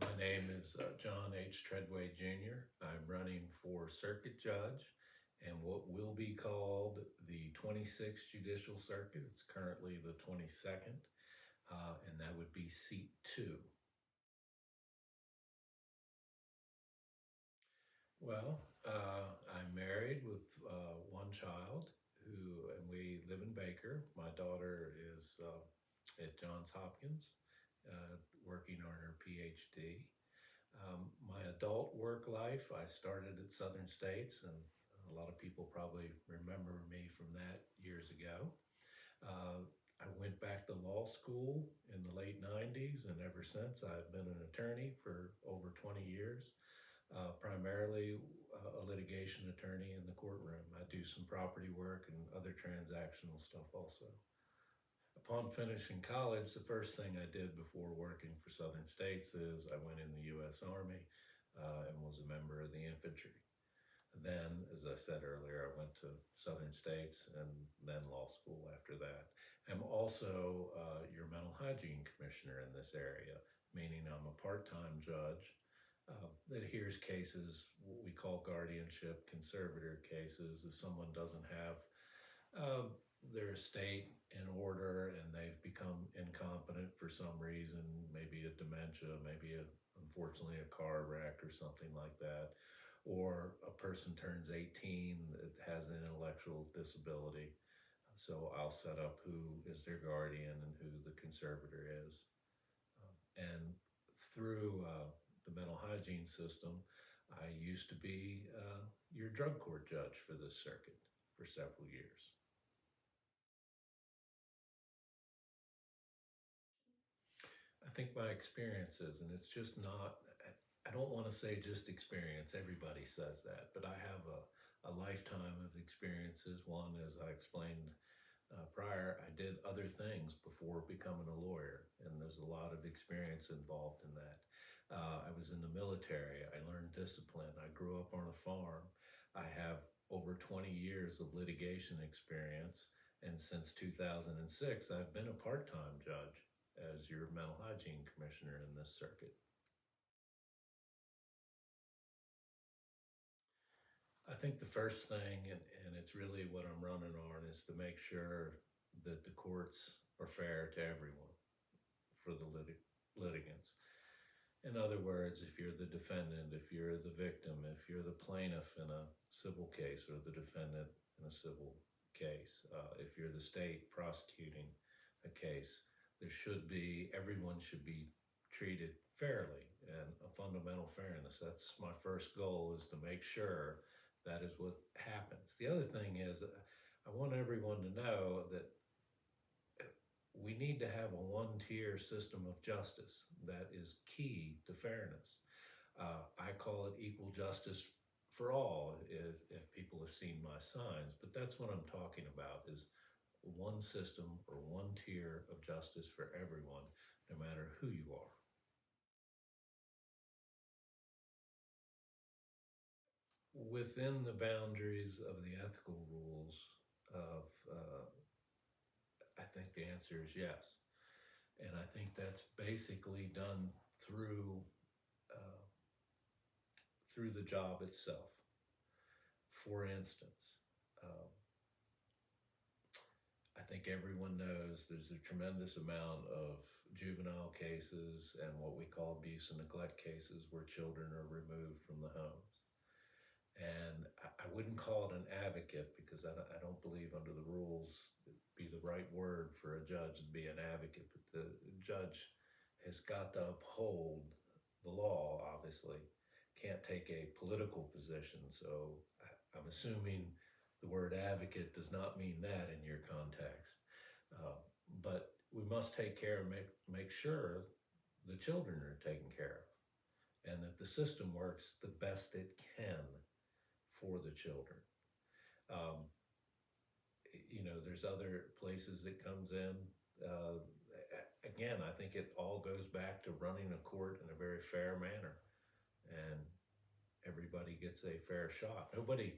My name is John H. Treadway Jr. I'm running for Circuit Judge and what will be called the 26th Judicial Circuit. It's currently the 22nd, and that would be seat 2. Well, I'm married with one child and we live in Baker. My daughter is at Johns Hopkins, working on her PhD. My adult work life, I started at Southern States, and a lot of people probably remember me from that years ago. Uh, I went back to law school in the late 90s, and ever since I've been an attorney for over 20 years, primarily a litigation attorney in the courtroom. I do some property work and other transactional stuff also. Upon finishing college, the first thing I did before working for Southern States is I went in the U.S. Army and was a member of the infantry. Then, as I said earlier, I went to Southern States and then law school after that. I'm also your mental hygiene commissioner in this area, meaning I'm a part-time judge that hears cases, what we call guardianship, conservator cases, if someone doesn't have uh, their estate in order and they've become incompetent for some reason, maybe a dementia, unfortunately a car wreck or something like that, or a person turns 18 that has an intellectual disability. So I'll set up who is their guardian and who the conservator is. And through the mental hygiene system, I used to be your drug court judge for this circuit for several years. I think my experiences, and it's just not, I don't want to say just experience, everybody says that, but I have a lifetime of experiences. One, as I explained prior, I did other things before becoming a lawyer, and there's a lot of experience involved in that. I was in the military, I learned discipline, I grew up on a farm, I have over 20 years of litigation experience, and since 2006, I've been a part-time judge as your mental hygiene commissioner in this circuit. I think the first thing, and it's really what I'm running on, is to make sure that the courts are fair to everyone for the litigants. In other words, if you're the defendant, if you're the victim, if you're the plaintiff in a civil case or the defendant in a civil case, if you're the state prosecuting a case, everyone should be treated fairly and a fundamental fairness. That's my first goal, is to make sure that is what happens. The other thing is, I want everyone to know that we need to have a one-tier system of justice that is key to fairness. I call it equal justice for all, if people have seen my signs, but that's what I'm talking about, is one system or one tier of justice for everyone, no matter who you are. Within the boundaries of the ethical rules of, I think the answer is yes. And I think that's basically done through uh, through the job itself. For instance, um, I think everyone knows there's a tremendous amount of juvenile cases and what we call abuse and neglect cases where children are removed from the homes. And I wouldn't call it an advocate, because I don't believe under the rules it'd be the right word for a judge to be an advocate, but the judge has got to uphold the law, obviously. Can't take a political position, so I'm assuming the word advocate does not mean that in your context. Uh, but we must take care and make sure the children are taken care of and that the system works the best it can for the children. Um, there's other places it comes in. Uh, Again, I think it all goes back to running a court in a very fair manner, and everybody gets a fair shot. Nobody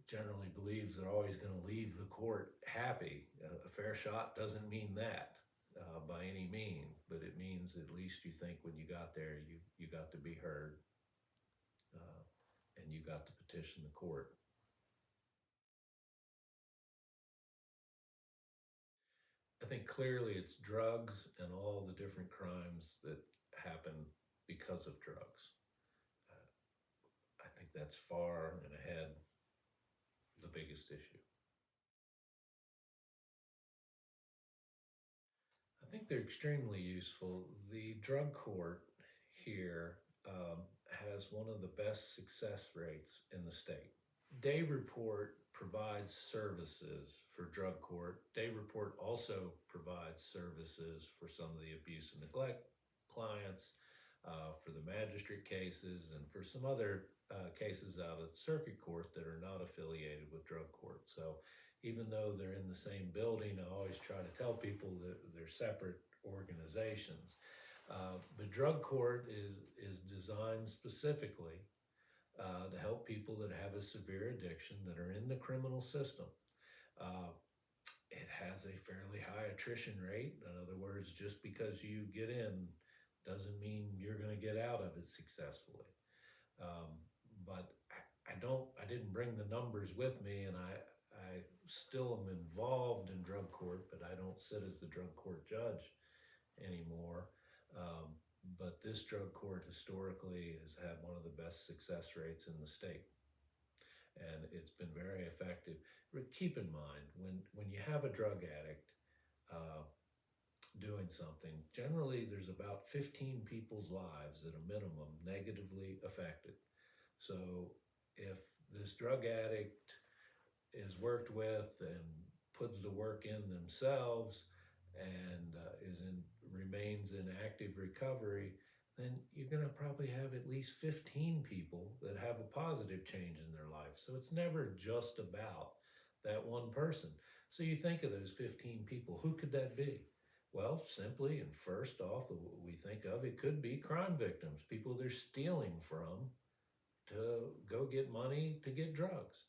generally believes they're always going to leave the court happy. A fair shot doesn't mean that. by any mean, but it means at least you think when you got there, you got to be heard, uh, and you got to petition the court. I think clearly it's drugs and all the different crimes that happen because of drugs. Uh, I think that's far and ahead the biggest issue. I think they're extremely useful. The drug court here has one of the best success rates in the state. Day Report provides services for drug court. Day Report also provides services for some of the abuse and neglect clients, for the magistrate cases, and for some other cases out at circuit court that are not affiliated with drug court. So even though they're in the same building, I always try to tell people that they're separate organizations. The drug court is designed specifically to help people that have a severe addiction that are in the criminal system. Uh, it has a fairly high attrition rate. In other words, just because you get in doesn't mean you're going to get out of it successfully. Um, but I didn't bring the numbers with me, and I still am involved in drug court, but I don't sit as the drug court judge anymore. Um, but this drug court historically has had one of the best success rates in the state, and it's been very effective. Keep in mind, when you have a drug addict uh, doing something, generally there's about 15 people's lives at a minimum negatively affected. So if this drug addict is worked with and puts the work in themselves and remains in active recovery, then you're going to probably have at least 15 people that have a positive change in their life. So it's never just about that one person. So you think of those 15 people, who could that be? Well, simply and first off, we think of it could be crime victims, people they're stealing from to go get money to get drugs.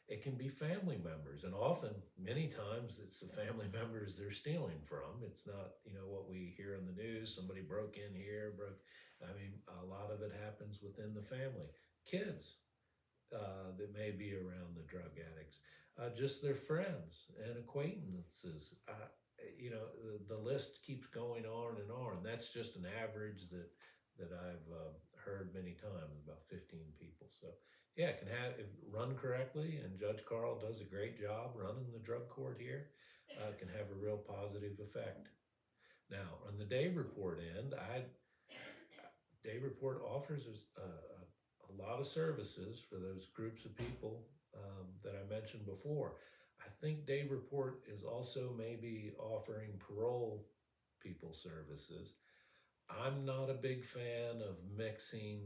It can be family members, and often, many times, it's the family members they're stealing from. It's not, what we hear in the news. Somebody broke in here, broke. I mean, a lot of it happens within the family. Kids that may be around the drug addicts, just their friends and acquaintances. The list keeps going on and on. That's just an average that I've heard many times, about 15 people. So yeah, it can have, if run correctly, and Judge Carl does a great job running the drug court here, can have a real positive effect. Now, on the day report end, day report offers a lot of services for those groups of people that I mentioned before. I think day report is also maybe offering parole people services. I'm not a big fan of mixing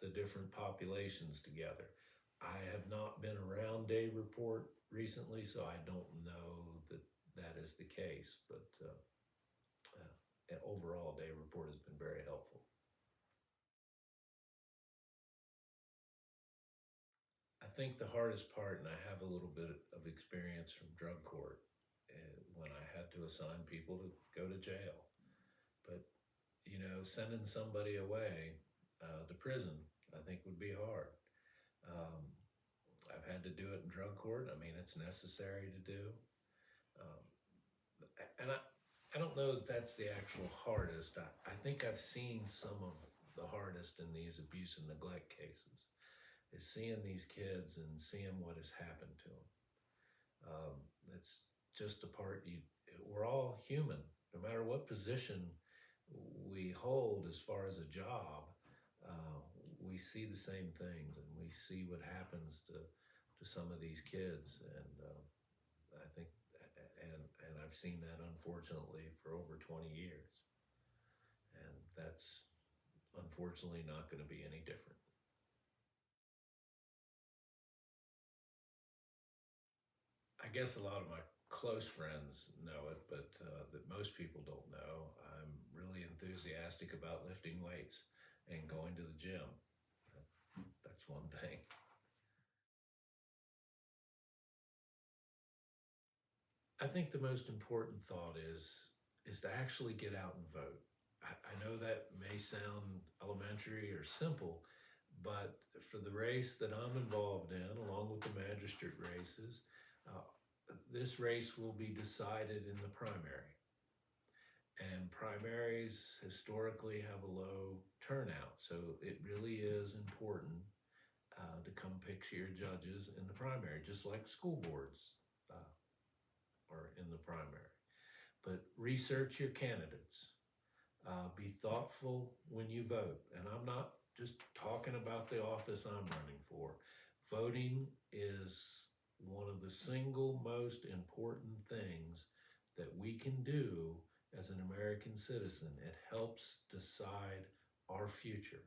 the different populations together. I have not been around day report recently, so I don't know that that is the case, but overall, day report has been very helpful. I think the hardest part, and I have a little bit of experience from drug court, when I had to assign people to go to jail. But, sending somebody away to prison, I think would be hard. Um, I've had to do it in drug court. I mean, it's necessary to do. Um, and I don't know that that's the actual hardest. I think I've seen some of the hardest in these abuse and neglect cases, is seeing these kids and seeing what has happened to them. It's just a part we're all human, no matter what position we hold as far as a job. We see the same things, and we see what happens to some of these kids, and I think, and I've seen that unfortunately for over 20 years, and that's unfortunately not going to be any different. I guess a lot of my close friends know it, but that most people don't know. I'm really enthusiastic about lifting weights and going to the gym. That's one thing. I think the most important thought is to actually get out and vote. I know that may sound elementary or simple, but for the race that I'm involved in, along with the magistrate races, uh, this race will be decided in the primary. And primaries historically have a low turnout, so it really is important to come pick your judges in the primary, just like school boards are in the primary. But research your candidates. Be thoughtful when you vote. And I'm not just talking about the office I'm running for. Voting is one of the single most important things that we can do as an American citizen. It helps decide our future.